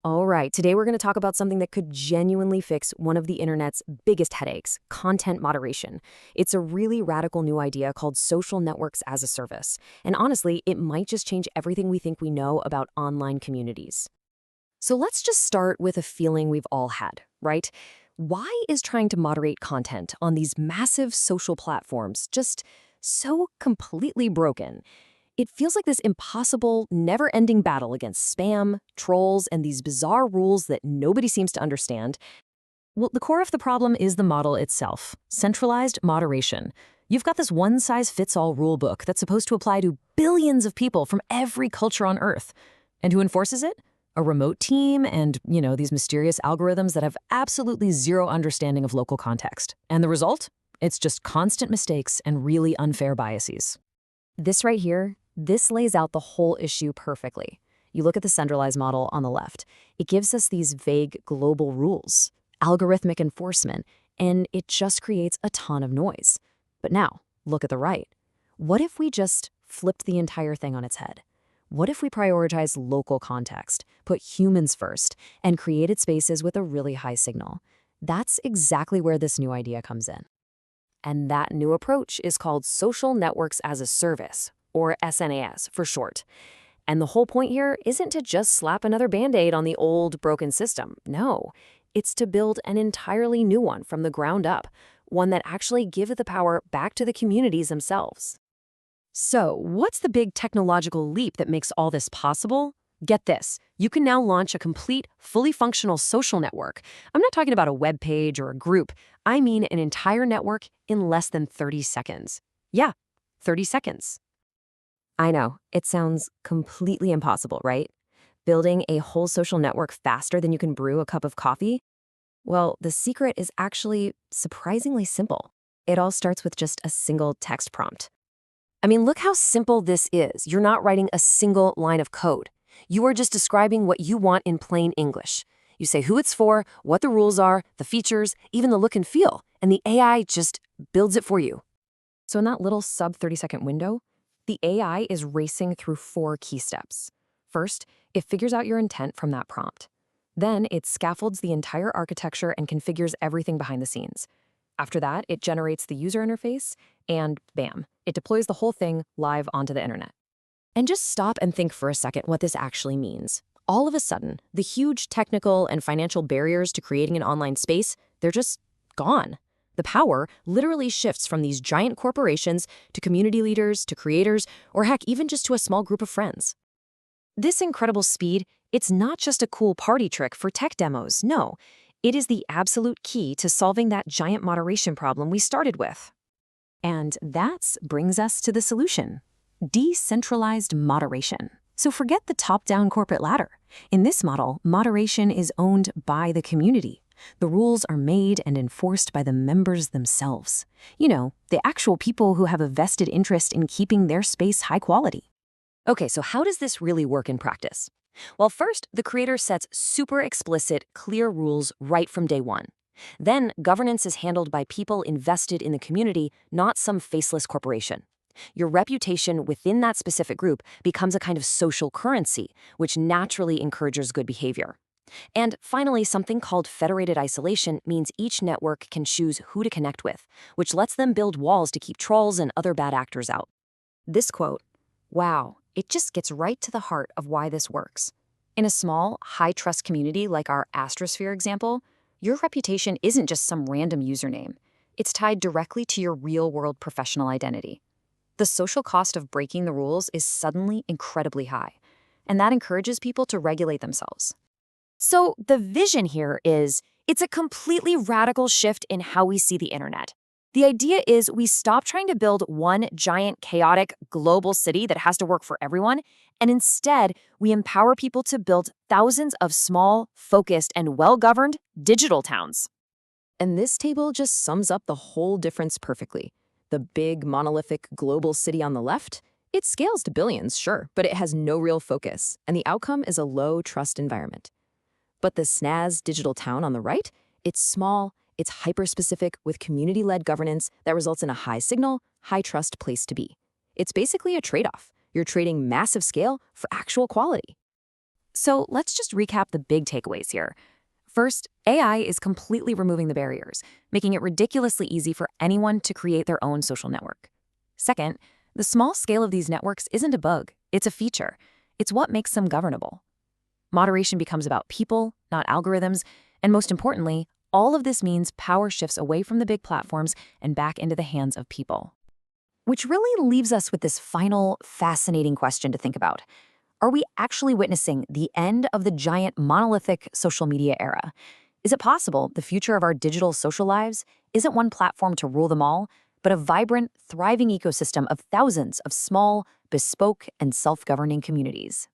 All right, today we're going to talk about something that could genuinely fix one of the internet's biggest headaches, content moderation. It's a really radical new idea called social networks as a service. And honestly, it might just change everything we think we know about online communities. So let's just start with a feeling we've all had, right? Why is trying to moderate content on these massive social platforms just so completely broken? It feels like this impossible, never-ending battle against spam, trolls, and these bizarre rules that nobody seems to understand. Well, the core of the problem is the model itself, centralized moderation. You've got this one-size-fits-all rule book that's supposed to apply to billions of people from every culture on Earth. And who enforces it? A remote team and, these mysterious algorithms that have absolutely zero understanding of local context. And the result? It's just constant mistakes and really unfair biases. This right here, this lays out the whole issue perfectly. You look at the centralized model on the left. It gives us these vague global rules, algorithmic enforcement, and it just creates a ton of noise. But now, look at the right. What if we just flipped the entire thing on its head? What if we prioritized local context, put humans first, and created spaces with a really high signal? That's exactly where this new idea comes in. And that new approach is called Social Networks as a Service, or SNaaS for short. And the whole point here isn't to just slap another Band-Aid on the old, broken system. No, it's to build an entirely new one from the ground up, one that actually gives the power back to the communities themselves. So, what's the big technological leap that makes all this possible? Get this, you can now launch a complete, fully functional social network. I'm not talking about a web page or a group. I mean an entire network in less than 30 seconds. Yeah, 30 seconds. I know, it sounds completely impossible, right? Building a whole social network faster than you can brew a cup of coffee? Well, the secret is actually surprisingly simple. It all starts with just a single text prompt. I mean, look how simple this is. You're not writing a single line of code. You are just describing what you want in plain English. You say who it's for, what the rules are, the features, even the look and feel, and the AI just builds it for you. So in that little sub 30-second window, the AI is racing through 4 key steps. First, it figures out your intent from that prompt. Then it scaffolds the entire architecture and configures everything behind the scenes. After that, it generates the user interface, and bam, it deploys the whole thing live onto the internet. And just stop and think for a second what this actually means. All of a sudden, the huge technical and financial barriers to creating an online space, they're just gone. The power literally shifts from these giant corporations to community leaders, to creators, or heck, even just to a small group of friends. This incredible speed, it's not just a cool party trick for tech demos, no. It is the absolute key to solving that giant moderation problem we started with. And that brings us to the solution. Decentralized moderation. So forget the top-down corporate ladder. In this model, moderation is owned by the community. The rules are made and enforced by the members themselves. The actual people who have a vested interest in keeping their space high quality. Okay, so how does this really work in practice? Well, first, the creator sets super explicit, clear rules right from day one. Then, governance is handled by people invested in the community, not some faceless corporation. Your reputation within that specific group becomes a kind of social currency, which naturally encourages good behavior. And finally, something called federated isolation means each network can choose who to connect with, which lets them build walls to keep trolls and other bad actors out. This quote, wow, it just gets right to the heart of why this works. In a small, high-trust community like our Astrosphere example, your reputation isn't just some random username. It's tied directly to your real-world professional identity. The social cost of breaking the rules is suddenly incredibly high, and that encourages people to regulate themselves. So the vision here is, it's a completely radical shift in how we see the internet. The idea is we stop trying to build one giant, chaotic, global city that has to work for everyone, and instead, we empower people to build thousands of small, focused, and well-governed digital towns. And this table just sums up the whole difference perfectly. The big, monolithic global city on the left, it scales to billions, sure, but it has no real focus, and the outcome is a low-trust environment. But the SNaaS digital town on the right, it's small, it's hyper-specific with community-led governance that results in a high-signal, high-trust place to be. It's basically a trade-off. You're trading massive scale for actual quality. So let's just recap the big takeaways here. First, AI is completely removing the barriers, making it ridiculously easy for anyone to create their own social network. Second, the small scale of these networks isn't a bug, it's a feature. It's what makes them governable. Moderation becomes about people, not algorithms, and most importantly, all of this means power shifts away from the big platforms and back into the hands of people. Which really leaves us with this final, fascinating question to think about. Are we actually witnessing the end of the giant monolithic social media era? Is it possible the future of our digital social lives isn't one platform to rule them all, but a vibrant, thriving ecosystem of thousands of small, bespoke, and self-governing communities?